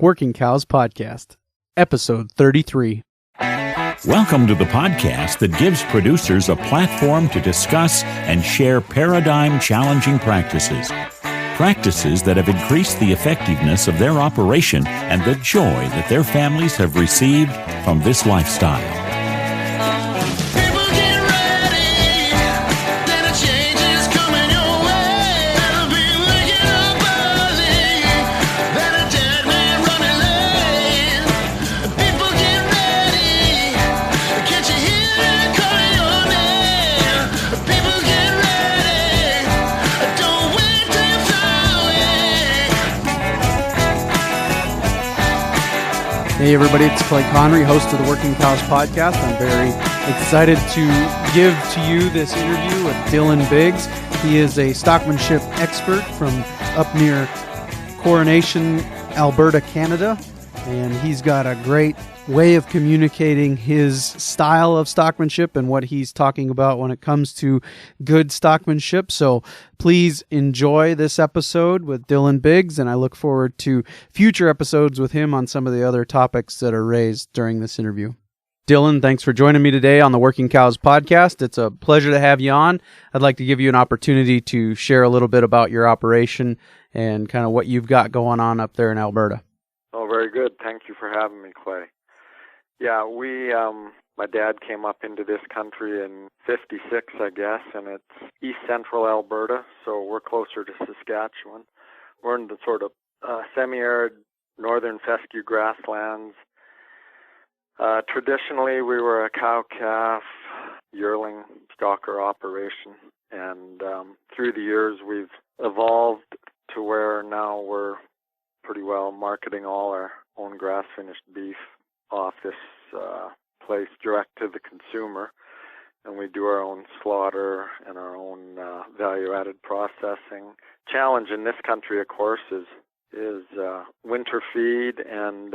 Working Cows Podcast, Episode 33. Welcome to the podcast that gives producers a platform to discuss and share paradigm-challenging practices. Practices that have increased the effectiveness of their operation and the joy that their families have received from this lifestyle. Hey everybody, it's Clay Connery, host of the Working Cows Podcast. I'm very excited to give to you this interview with Dylan Biggs. He is a stockmanship expert from up near Coronation, Alberta, Canada, and he's got a great way of communicating his style of stockmanship and what he's talking about when it comes to good stockmanship. So please enjoy this episode with Dylan Biggs, and I look forward to future episodes with him on some of the other topics that are raised during this interview. Dylan, thanks for joining me today on the Working Cows Podcast. It's a pleasure to have you on. I'd like to give you an opportunity to share a little bit about your operation and kind of what you've got going on up there in Alberta. Oh, very good. Thank you for having me, Clay. Yeah, my dad came up into this country in 56, I guess, and it's east central Alberta, so we're closer to Saskatchewan. We're in the sort of semi-arid northern fescue grasslands. Traditionally, we were a cow-calf yearling stocker operation, and through the years, we've evolved to where now we're pretty well marketing all our own grass-finished beef off this place direct to the consumer, and we do our own slaughter and our own value-added processing. Challenge in this country, of course, is winter feed and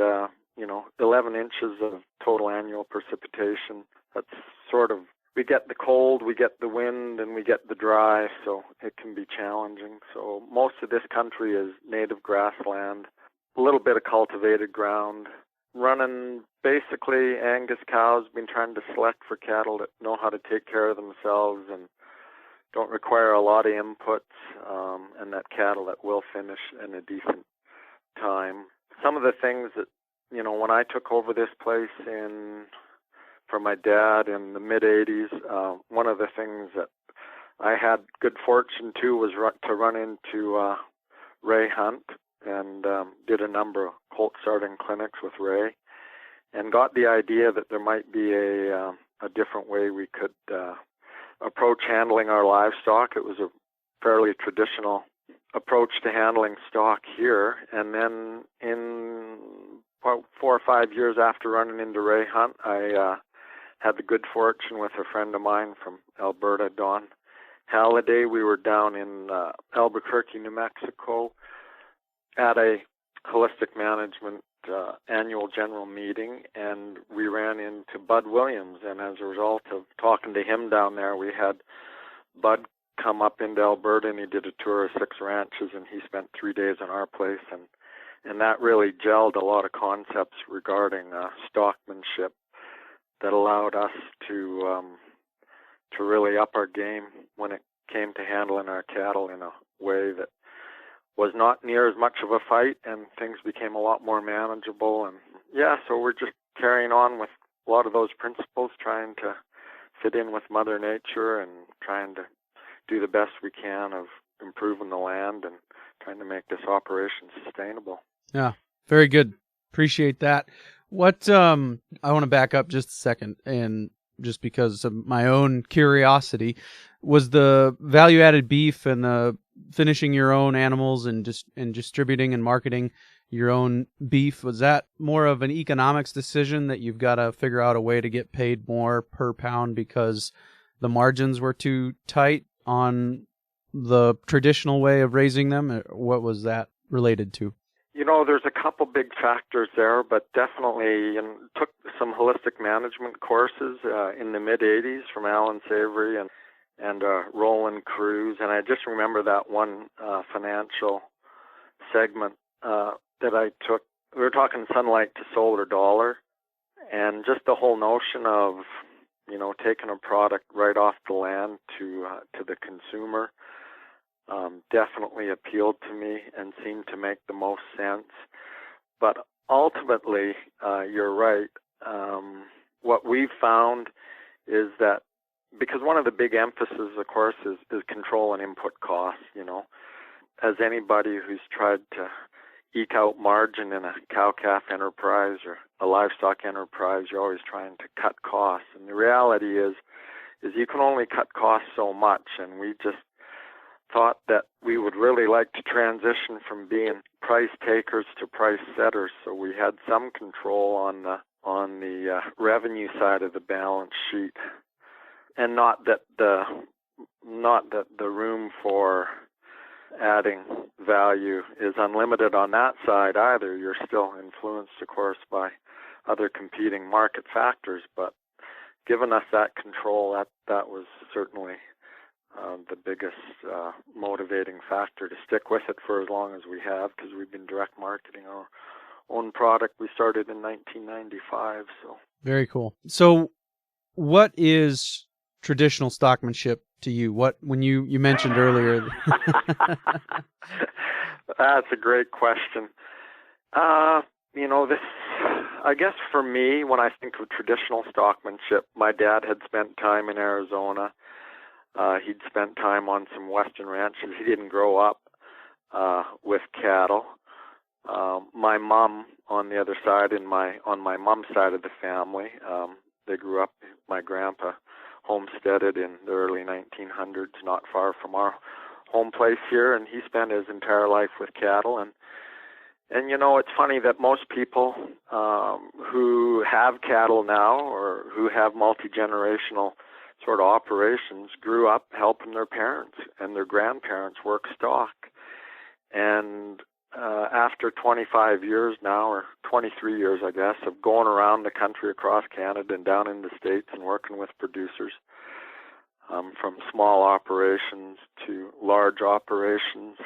11 inches of total annual precipitation. That's sort of, we get the cold, we get the wind, and we get the dry, so it can be challenging. So most of this country is native grassland, a little bit of cultivated ground, running basically Angus cows, been trying to select for cattle that know how to take care of themselves and don't require a lot of inputs, and that cattle that will finish in a decent time. Some of the things that, when I took over this place for my dad in the mid-'80s, one of the things that I had good fortune to was to run into Ray Hunt, and did a number of colt starting clinics with Ray, and got the idea that there might be a different way we could approach handling our livestock. It was a fairly traditional approach to handling stock here, and then in about 4 or 5 years after running into Ray Hunt, I had the good fortune with a friend of mine from Alberta, Don Halliday. We were down in Albuquerque, New Mexico, at a holistic management annual general meeting, and we ran into Bud Williams, and as a result of talking to him down there, we had Bud come up into Alberta, and he did a tour of 6 ranches, and he spent 3 days in our place, and that really gelled a lot of concepts regarding stockmanship that allowed us to really up our game when it came to handling our cattle in a way that was not near as much of a fight, and things became a lot more manageable. And so we're just carrying on with a lot of those principles, trying to fit in with Mother Nature and trying to do the best we can of improving the land and trying to make this operation sustainable. Yeah, very good. Appreciate that. What I want to back up just a second, and just because of my own curiosity, was the value-added beef and the finishing your own animals and distributing and marketing your own beef, was that more of an economics decision that you've got to figure out a way to get paid more per pound because the margins were too tight on the traditional way of raising them? What was that related to? There's a couple big factors there, but definitely took some holistic management courses in the mid-'80s from Alan Savory and Roland Cruz, and I just remember that one financial segment that I took we were talking sunlight to solar dollar, and just the whole notion of, taking a product right off the land to the consumer definitely appealed to me and seemed to make the most sense. But ultimately, you're right. What we've found is that, because one of the big emphases, of course, is control and input costs. As anybody who's tried to eke out margin in a cow-calf enterprise or a livestock enterprise, you're always trying to cut costs. And the reality is you can only cut costs so much. And we just thought that we would really like to transition from being price takers to price setters, so we had some control on the revenue side of the balance sheet, and not that the room for adding value is unlimited on that side either. You're still influenced, of course, by other competing market factors, but given us that control, that was certainly the biggest motivating factor to stick with it for as long as we have, because we've been direct marketing our own product. We started in 1995. So very cool. So what is traditional stockmanship to you? When you mentioned earlier? That's a great question. This, I guess for me, when I think of traditional stockmanship, my dad had spent time in Arizona. He'd spent time on some western ranches. He didn't grow up with cattle. My mom, on the other side, on my mom's side of the family, they grew up. My grandpa homesteaded in the early 1900s, not far from our home place here, and he spent his entire life with cattle. And it's funny that most people who have cattle now, or who have multi-generational sort of operations, grew up helping their parents and their grandparents work stock. And after 25 years now, or 23 years, I guess, of going around the country, across Canada and down in the States and working with producers, from small operations to large operations,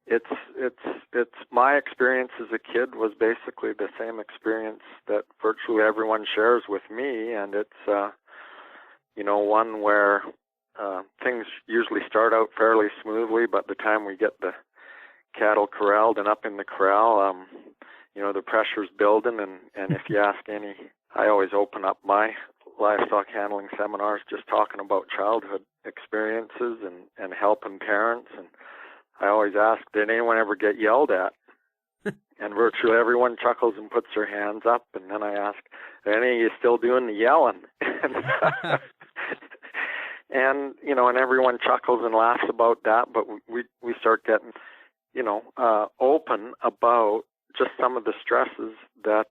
it's my experience as a kid was basically the same experience that virtually everyone shares with me, and it's one where things usually start out fairly smoothly, but the time we get the cattle corralled and up in the corral, the pressure's building, and if you ask any, I always open up my livestock handling seminars just talking about childhood experiences and helping parents, and I always ask, did anyone ever get yelled at? And virtually everyone chuckles and puts their hands up, and then I ask, are any of you still doing the yelling? And and everyone chuckles and laughs about that, but we start getting open about just some of the stresses that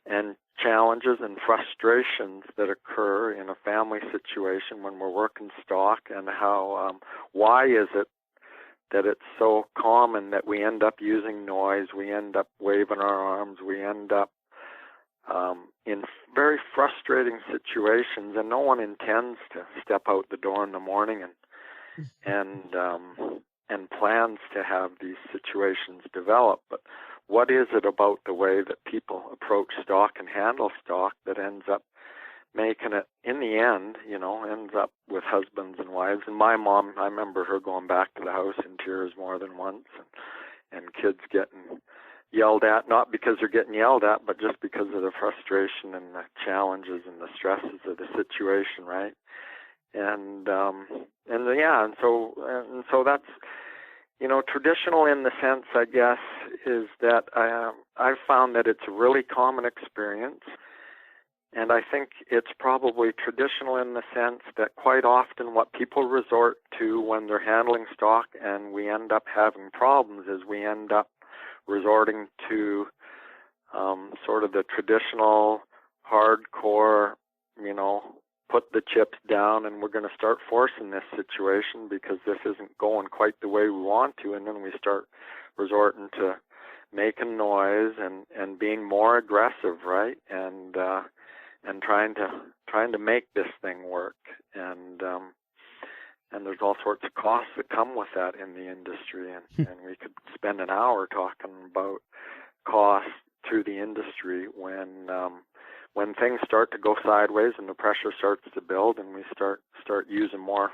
and challenges and frustrations that occur in a family situation when we're working stock, and how why is it that it's so common that we end up using noise, we end up waving our arms, we end up in very frustrating situations, and no one intends to step out the door in the morning and plans to have these situations develop. But what is it about the way that people approach stock and handle stock that ends up making it, in the end, ends up with husbands and wives? And my mom, I remember her going back to the house in tears more than once, and kids getting yelled at, not because they're getting yelled at, but just because of the frustration and the challenges and the stresses of the situation, right? And so that's, traditional in the sense, I guess, is that I've found that it's a really common experience. And I think it's probably traditional in the sense that quite often what people resort to when they're handling stock and we end up having problems is we end up resorting to sort of the traditional, hardcore, put the chips down and we're going to start forcing this situation because this isn't going quite the way we want to. And then we start resorting to making noise and being more aggressive, right? And trying to make this thing work. And and there's all sorts of costs that come with that in the industry, and we could spend an hour talking about costs through the industry when things start to go sideways and the pressure starts to build, and we start using more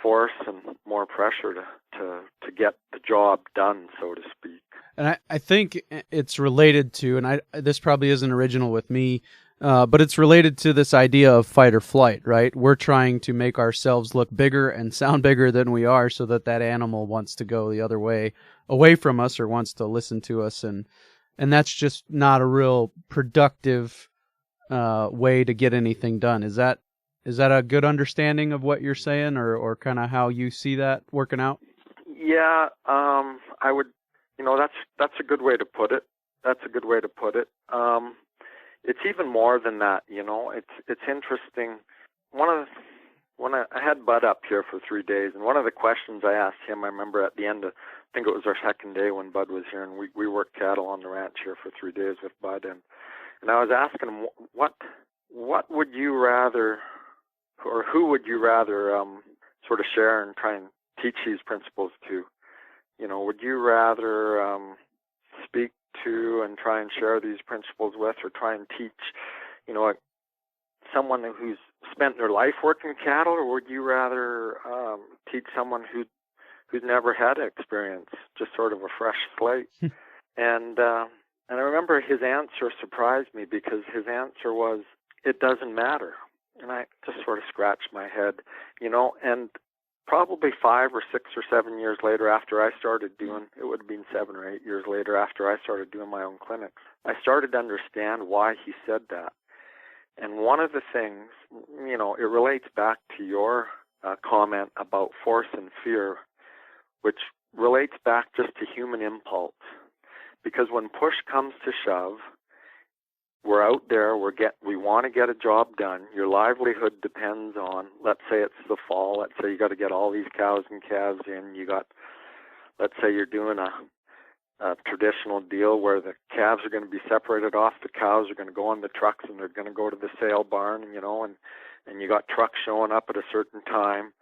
force and more pressure to get the job done, so to speak. And I think it's related to, and this probably isn't original with me, but it's related to this idea of fight or flight, right? We're trying to make ourselves look bigger and sound bigger than we are, so that animal wants to go the other way, away from us, or wants to listen to us, and that's just not a real productive way to get anything done. Is that a good understanding of what you're saying, or kind of how you see that working out? Yeah, I would. That's a good way to put it. It's even more than that. It's interesting. When I had Bud up here for 3 days, and one of the questions I asked him, I remember at the end of, I think it was our second day when Bud was here, and we worked cattle on the ranch here for 3 days with Bud, and I was asking him, what would you rather, or who would you rather sort of share and try and teach these principles to? Would you rather speak to and try and share these principles with, or try and teach, someone who's spent their life working cattle, or would you rather teach someone who's never had experience, just sort of a fresh slate? And I remember his answer surprised me, because his answer was, it doesn't matter. And I just sort of scratched my head, and probably 5 or 6 or 7 years later, after I started doing, it would have been 7 or 8 years later after I started doing my own clinics, I started to understand why he said that. And one of the things, it relates back to your comment about force and fear, which relates back just to human impulse. Because when push comes to shove, we're out there, we want to get a job done. Your livelihood depends on, let's say it's the fall, let's say you got to get all these cows and calves in, let's say you're doing a traditional deal where the calves are going to be separated off, the cows are going to go on the trucks, and they're going to go to the sale barn, and you got trucks showing up at a certain time.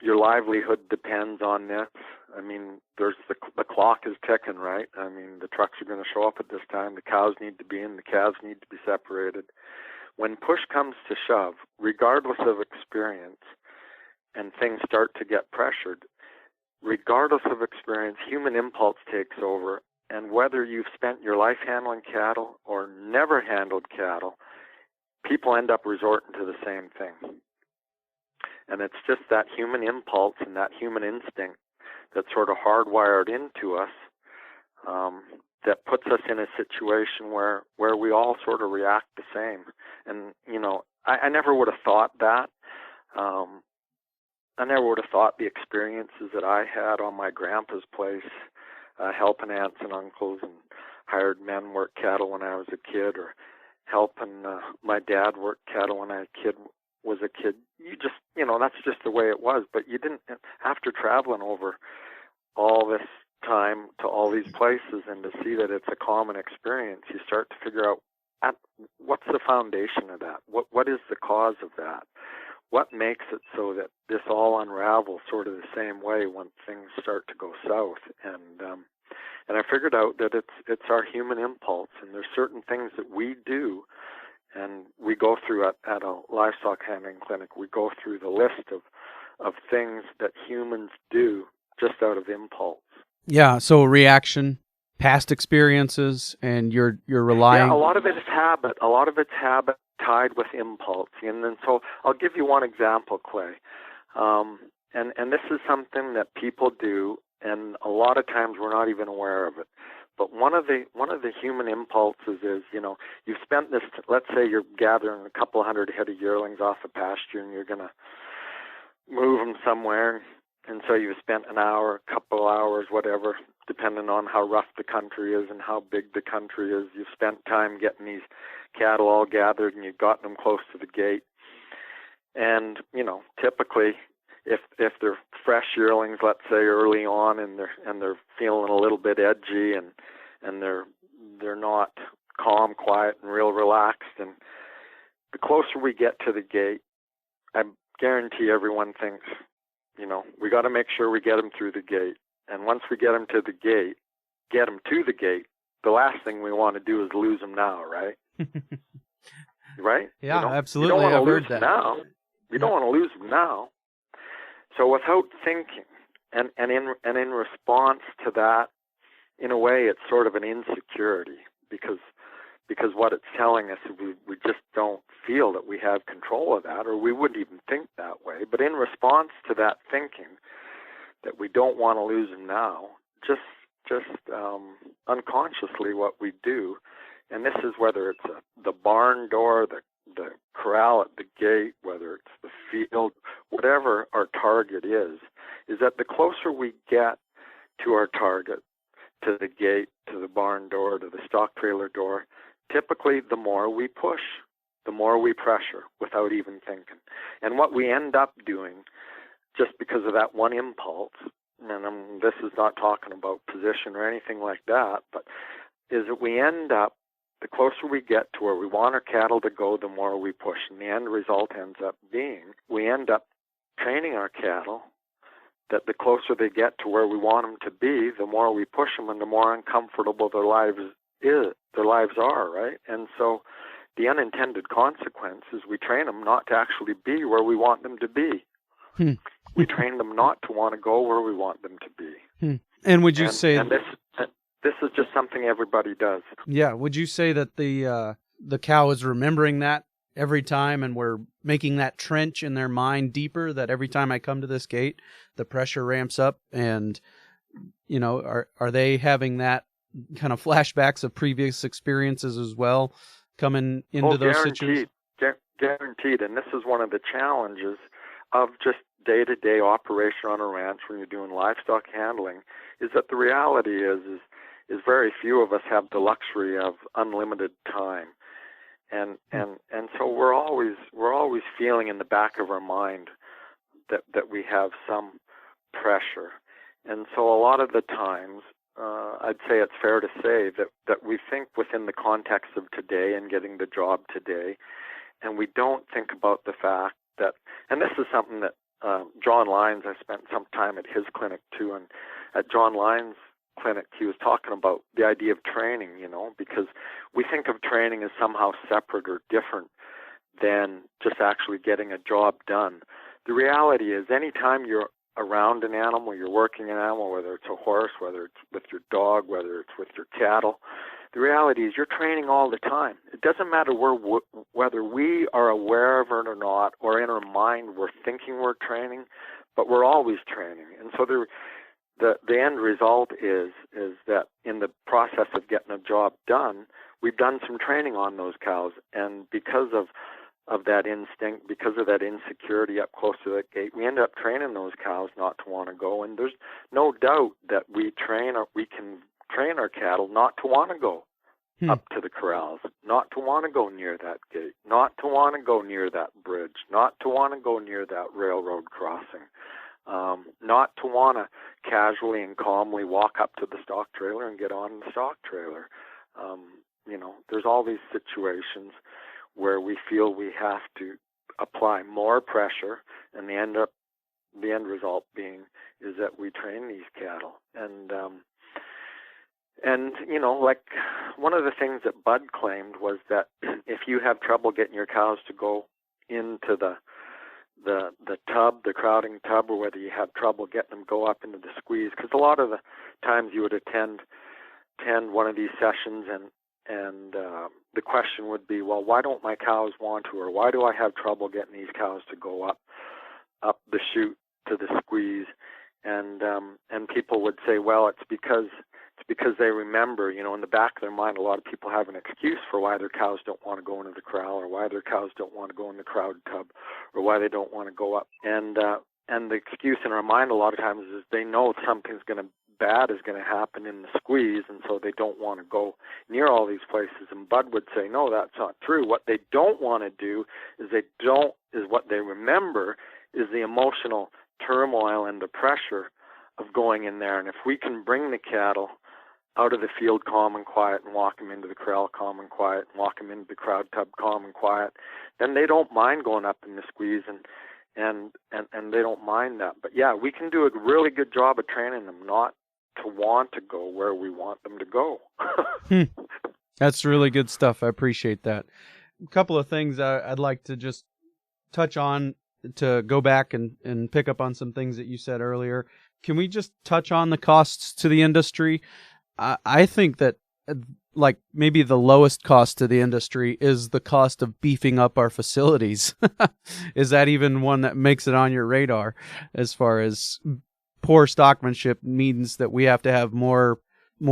Your livelihood depends on this. I mean, there's the clock is ticking, right? I mean, the trucks are going to show up at this time. The cows need to be in. The calves need to be separated. When push comes to shove, regardless of experience, and things start to get pressured, regardless of experience, human impulse takes over. And whether you've spent your life handling cattle or never handled cattle, people end up resorting to the same thing. And it's just that human impulse and that human instinct that's sort of hardwired into us that puts us in a situation where we all sort of react the same. And, I never would have thought that. I never would have thought the experiences that I had on my grandpa's place, helping aunts and uncles and hired men work cattle when I was a kid, or helping my dad work cattle when I was a kid. You just, that's just the way it was. But you didn't, after traveling over all this time to all these places and to see that it's a common experience, you start to figure out what's the foundation of that? What is the cause of that? What makes it so that this all unravels sort of the same way when things start to go south? And I figured out that it's our human impulse, and there's certain things that we do, and we go through at a livestock handling clinic, we go through the list of things that humans do just out of impulse. Yeah, so reaction, past experiences, and you're relying... Yeah, a lot of it is habit. A lot of it's habit tied with impulse. And then so I'll give you one example, Clay. And this is something that people do, and a lot of times we're not even aware of it. But one of the human impulses is, you've spent this, let's say you're gathering a couple hundred head of yearlings off a pasture, and you're going to move them somewhere. And so you've spent an hour, a couple hours, whatever, depending on how rough the country is and how big the country is. You've spent time getting these cattle all gathered, and you've gotten them close to the gate. And, typically, if they're fresh yearlings, let's say early on, and they're feeling a little bit edgy, and they're not calm, quiet, and real relaxed, and the closer we get to the gate, I'm guarantee everyone thinks, we got to make sure we get them through the gate. And once we get them to the gate, the last thing we want to do is lose them now, right? Right? Yeah, absolutely. You don't want to lose that. them now. You don't want to lose them now. So without thinking, and in response to that, in a way, it's sort of an insecurity because what it's telling us is we just don't feel that we have control of that, or we wouldn't even think that way. But in response to that thinking that we don't want to lose them now, just unconsciously what we do, and this is whether it's the barn door, the corral at the gate, whether it's the field, whatever our target is that the closer we get to our target, to the gate, to the barn door, to the stock trailer door, typically the more we push, the more we pressure without even thinking. And what we end up doing, just because of that one impulse, and this is not talking about position or anything like that, but is that we end up, the closer we get to where we want our cattle to go, the more we push. And the end result ends up being, we end up training our cattle that the closer they get to where we want them to be, the more we push them and the more uncomfortable their lives are, right? And so the unintended consequence is we train them not to actually be where we want them to be. We train them not to want to go where we want them to be. And would you say... And this is just something everybody does. Yeah. Would you say that the cow is remembering that every time, and we're making that trench in their mind deeper, that every time I come to this gate, the pressure ramps up, and, are they having that kind of flashbacks of previous experiences as well coming into those situations? Guaranteed. And this is one of the challenges of just day-to-day operation on a ranch when you're doing livestock handling, is that the reality is very few of us have the luxury of unlimited time. And so we're always feeling in the back of our mind that we have some pressure. And so a lot of the times, I'd say it's fair to say that we think within the context of today and getting the job today, and we don't think about the fact that, and this is something that John Lyons, I spent some time at his clinic too, and at John Lyons' clinic, he was talking about the idea of training, because we think of training as somehow separate or different than just actually getting a job done. The reality is, anytime you're around an animal, you're working an animal, whether it's a horse, whether it's with your dog, whether it's with your cattle, the reality is you're training all the time. It doesn't matter whether we are aware of it or not, or in our mind we're thinking we're training, but we're always training. And so the end result is that in the process of getting a job done, we've done some training on those cows, and because of that instinct, because of that insecurity up close to that gate, we end up training those cows not to want to go. And there's no doubt that we can train our cattle not to want to go up to the corrals, not to want to go near that gate, not to want to go near that bridge, not to want to go near that railroad crossing, not to want to casually and calmly walk up to the stock trailer and get on the stock trailer. There's all these situations where we feel we have to apply more pressure, and the end result being is that we train these cattle. And like one of the things that Bud claimed was that if you have trouble getting your cows to go into the tub, the crowding tub, or whether you have trouble getting them go up into the squeeze, because a lot of the times you would attend one of these sessions and the question would be, well, why don't my cows want to, or why do I have trouble getting these cows to go up the chute to the squeeze? And people would say, well, it's because they remember, in the back of their mind, a lot of people have an excuse for why their cows don't want to go into the corral, or why their cows don't want to go in the crowd tub, or why they don't want to go up. And the excuse in our mind a lot of times is they know something's bad is going to happen in the squeeze, and so they don't want to go near all these places. And Bud would say, no, that's not true. What they don't want to do is what they remember is the emotional turmoil and the pressure of going in there. And if we can bring the cattle out of the field calm and quiet and walk them into the corral calm and quiet and walk them into the crowd tub calm and quiet, then they don't mind going up in the squeeze. and they don't mind that. But yeah, we can do a really good job of training them not to want to go where we want them to go. That's really good stuff. I appreciate that. A couple of things I'd like to just touch on, to go back and pick up on some things that you said earlier. Can we just touch on the costs to the industry? I think that like maybe the lowest cost to the industry is the cost of beefing up our facilities. Is that even one that makes it on your radar, as far as poor stockmanship means that we have to have more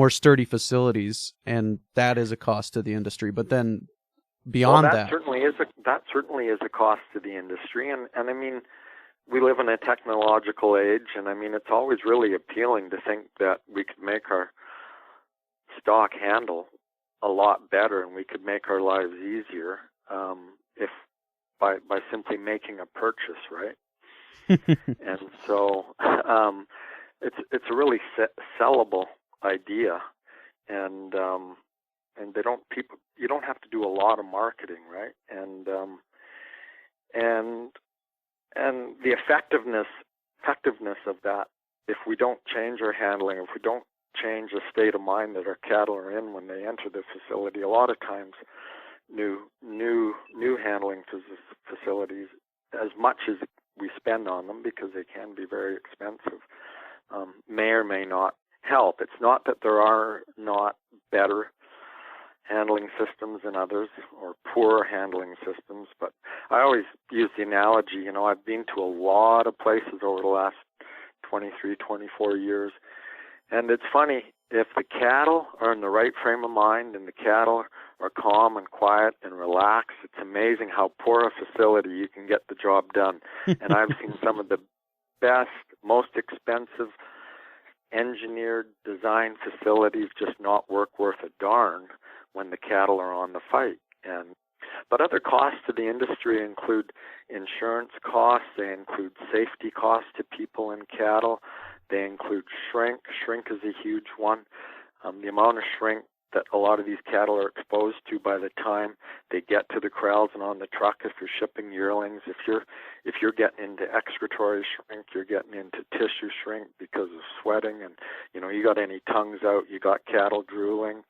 sturdy facilities, and that is a cost to the industry? But then beyond that certainly is a cost to the industry, and I mean, we live in a technological age, and I mean, it's always really appealing to think that we could make our stock handle a lot better, and we could make our lives easier if by simply making a purchase, right? And so it's a really sellable idea, and you don't have to do a lot of marketing, right? And the effectiveness of that, if we don't change our handling, if we don't change the state of mind that our cattle are in when they enter the facility, a lot of times new handling facilities, as much as we spend on them, because they can be very expensive, may or may not help. It's not that there are not better handling systems than others, or poorer handling systems, but I always use the analogy, I've been to a lot of places over the last 23, 24 years, and it's funny, if the cattle are in the right frame of mind and the cattle are calm and quiet and relaxed, it's amazing how poor a facility you can get the job done. And I've seen some of the best, most expensive engineered design facilities just not work worth a darn when the cattle are on the fight. But other costs to the industry include insurance costs, they include safety costs to people and cattle, they include shrink. Shrink is a huge one. The amount of shrink that a lot of these cattle are exposed to by the time they get to the corrals and on the truck, if you're shipping yearlings, if you're getting into excretory shrink, you're getting into tissue shrink because of sweating, and you got any tongues out, you got cattle drooling.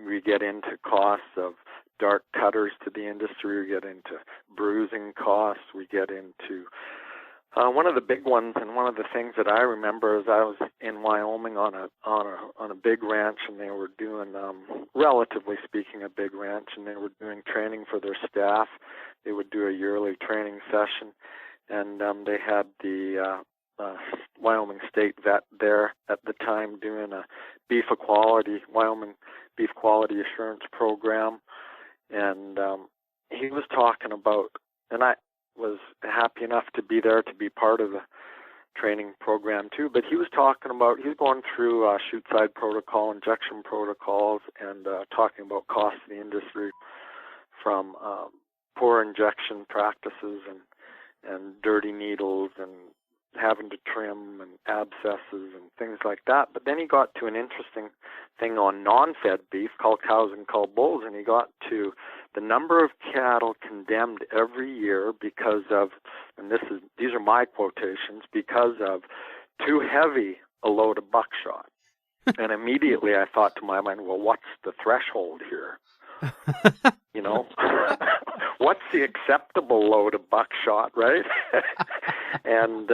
We get into costs of dark cutters to the industry. We get into bruising costs. We get into one of the big ones, and one of the things that I remember is I was in Wyoming on a big ranch, and they were doing, relatively speaking, a big ranch, and they were doing training for their staff. They would do a yearly training session, and they had the Wyoming State vet there at the time doing a Wyoming Beef Quality Assurance Program, and he was talking about, and I was happy enough to be there to be part of the training program too, but he was talking about, he's going through chute side protocol, injection protocols, and talking about costs of the industry from poor injection practices and dirty needles and having to trim and abscesses and things like that. But then he got to an interesting thing on non-fed beef, cull cows and cull bulls, and he got to the number of cattle condemned every year because of, and these are my quotations, because of too heavy a load of buckshot. And immediately I thought to my mind, well, what's the threshold here? What's the acceptable load of buckshot, right? and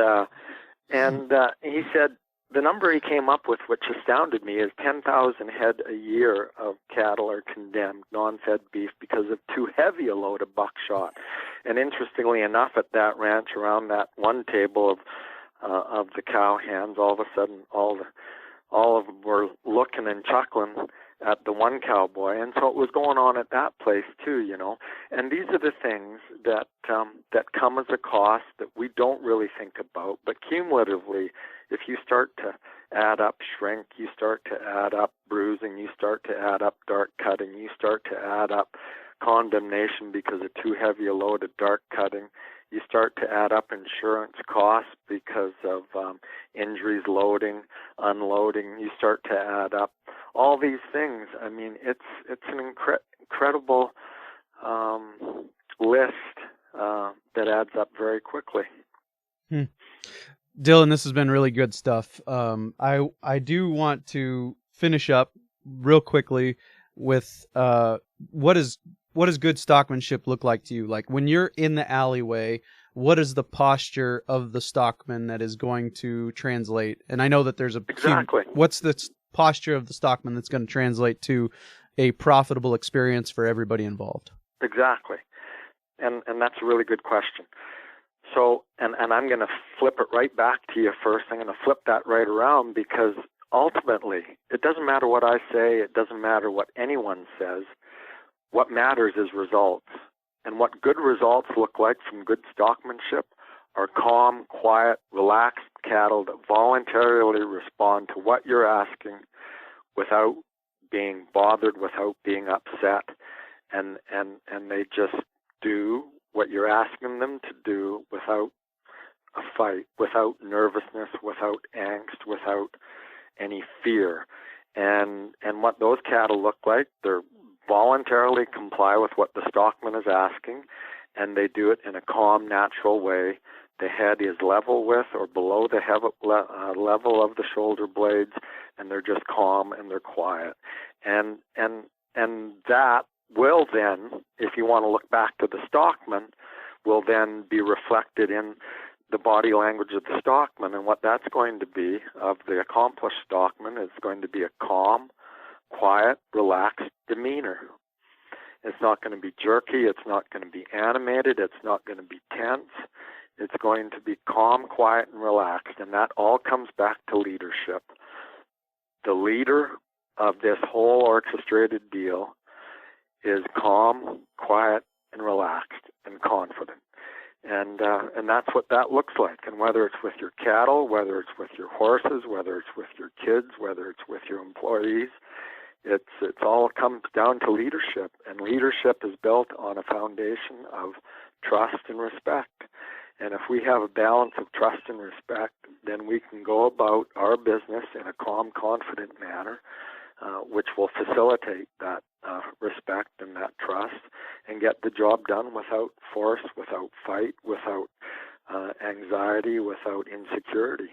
he said the number he came up with, which astounded me, is 10,000 head a year of cattle are condemned, non-fed beef, because of too heavy a load of buckshot. And interestingly enough, at that ranch, around that one table of the cow hands, all of a sudden, all of them were looking and chuckling at the one cowboy, and so it was going on at that place too, And these are the things that come as a cost that we don't really think about, but cumulatively, if you start to add up shrink, you start to add up bruising, you start to add up dark cutting, you start to add up condemnation because of too heavy a load of dark cutting, you start to add up insurance costs because of injuries, loading, unloading. You start to add up all these things. I mean, it's an incredible list that adds up very quickly. Dylan, this has been really good stuff. I do want to finish up real quickly with what does good stockmanship look like to you? Like when you're in the alleyway, what is the posture of the stockman that is going to translate? And I know that there's Exactly. What's the posture of the stockman that's going to translate to a profitable experience for everybody involved? Exactly. And that's a really good question. So, and I'm going to flip it right back to you first. I'm going to flip that right around, because ultimately, it doesn't matter what I say. It doesn't matter what anyone says. What matters is results. And what good results look like from good stockmanship are calm, quiet, relaxed cattle that voluntarily respond to what you're asking without being bothered, without being upset. And they just do what you're asking them to do without a fight, without nervousness, without angst, without any fear. And what those cattle look like, they're voluntarily comply with what the stockman is asking, and they do it in a calm, natural way. The head is level with or below the level of the shoulder blades, and they're just calm and they're quiet. And that will then, if you want to look back to the stockman, will then be reflected in the body language of the stockman. And what that's going to be of the accomplished stockman is going to be a calm, quiet, relaxed demeanor. It's not going to be jerky. It's not going to be animated. It's not going to be tense. It's going to be calm, quiet, and relaxed. And that all comes back to leadership. The leader of this whole orchestrated deal is calm, quiet, and relaxed and confident. And that's what that looks like. And whether it's with your cattle, whether it's with your horses, whether it's with your kids, whether it's with your employees, it's all comes down to leadership. And leadership is built on a foundation of trust and respect. And if we have a balance of trust and respect, then we can go about our business in a calm, confident manner, which will facilitate that respect and that trust, and get the job done without force, without fight, without anxiety, without insecurity.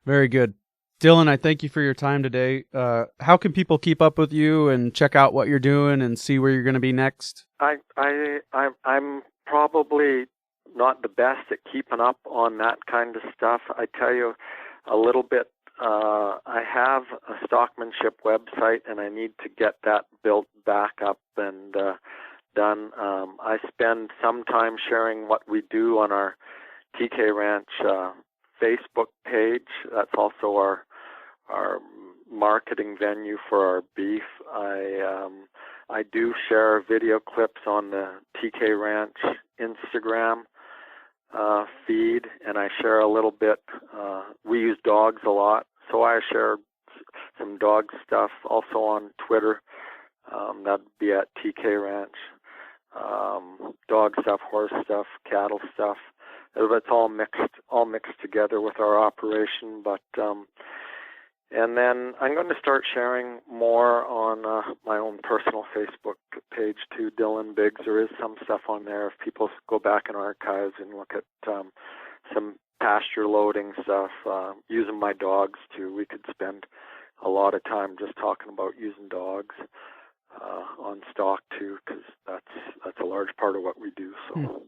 Very good. Dylan, I thank you for your time today. How can people keep up with you and check out what you're doing and see where you're going to be next? I'm probably not the best at keeping up on that kind of stuff. I tell you a little bit. I have a Stockmanship website, and I need to get that built back up and done. I spend some time sharing what we do on our TK Ranch Facebook page. That's also our marketing venue for our beef. I do share video clips on the TK Ranch Instagram feed, and I share a little bit. We use dogs a lot, so I share some dog stuff also on Twitter. That'd be at TK Ranch. Dog stuff, horse stuff, cattle stuff. It's all mixed together with our operation. But and then I'm going to start sharing more on my own personal Facebook page too, Dylan Biggs. There is some stuff on there. If people go back in archives and look at some pasture loading stuff, using my dogs too. We could spend a lot of time just talking about using dogs on stock too, because that's a large part of what we do. So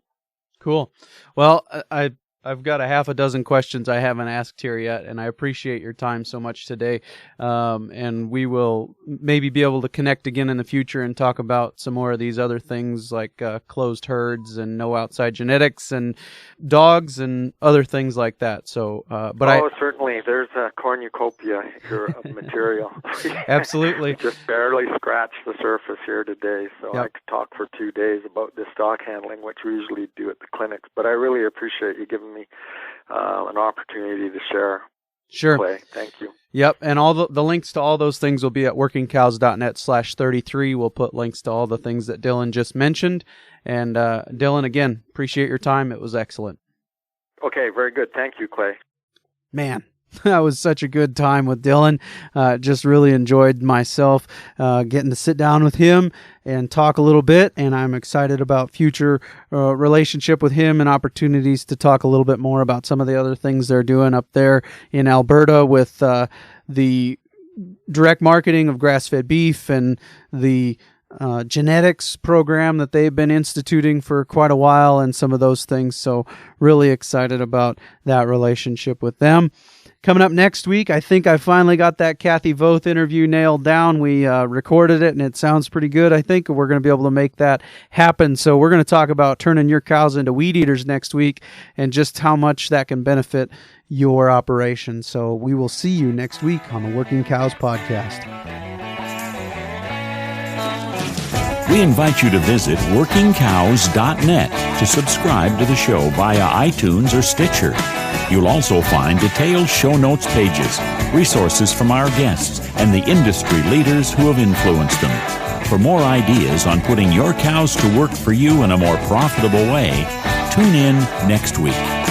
cool. Well, I've got a half a dozen questions I haven't asked here yet, and I appreciate your time so much today. And we will maybe be able to connect again in the future and talk about some more of these other things like closed herds and no outside genetics and dogs and other things like that. So, certainly, there's a cornucopia here of material. Absolutely. Just barely scratched the surface here today, so I could talk for 2 days about the stock handling, which we usually do at the clinics. But I really appreciate you giving me an opportunity to share. Sure. Clay. Thank you. Yep, and all the links to all those things will be at workingcows.net/33. We'll put links to all the things that Dylan just mentioned. And Dylan, again, appreciate your time. It was excellent. Okay, very good. Thank you, Clay. Man, That was such a good time with Dylan. Just really enjoyed myself getting to sit down with him and talk a little bit, and I'm excited about future relationship with him and opportunities to talk a little bit more about some of the other things they're doing up there in Alberta with the direct marketing of grass-fed beef and the genetics program that they've been instituting for quite a while and some of those things. So really excited about that relationship with them. Coming up next week, I think I finally got that Kathy Voth interview nailed down. We recorded it, and it sounds pretty good, I think. We're going to be able to make that happen. So we're going to talk about turning your cows into weed eaters next week and just how much that can benefit your operation. So we will see you next week on the Working Cows Podcast. We invite you to visit workingcows.net to subscribe to the show via iTunes or Stitcher. You'll also find detailed show notes pages, resources from our guests, and the industry leaders who have influenced them. For more ideas on putting your cows to work for you in a more profitable way, tune in next week.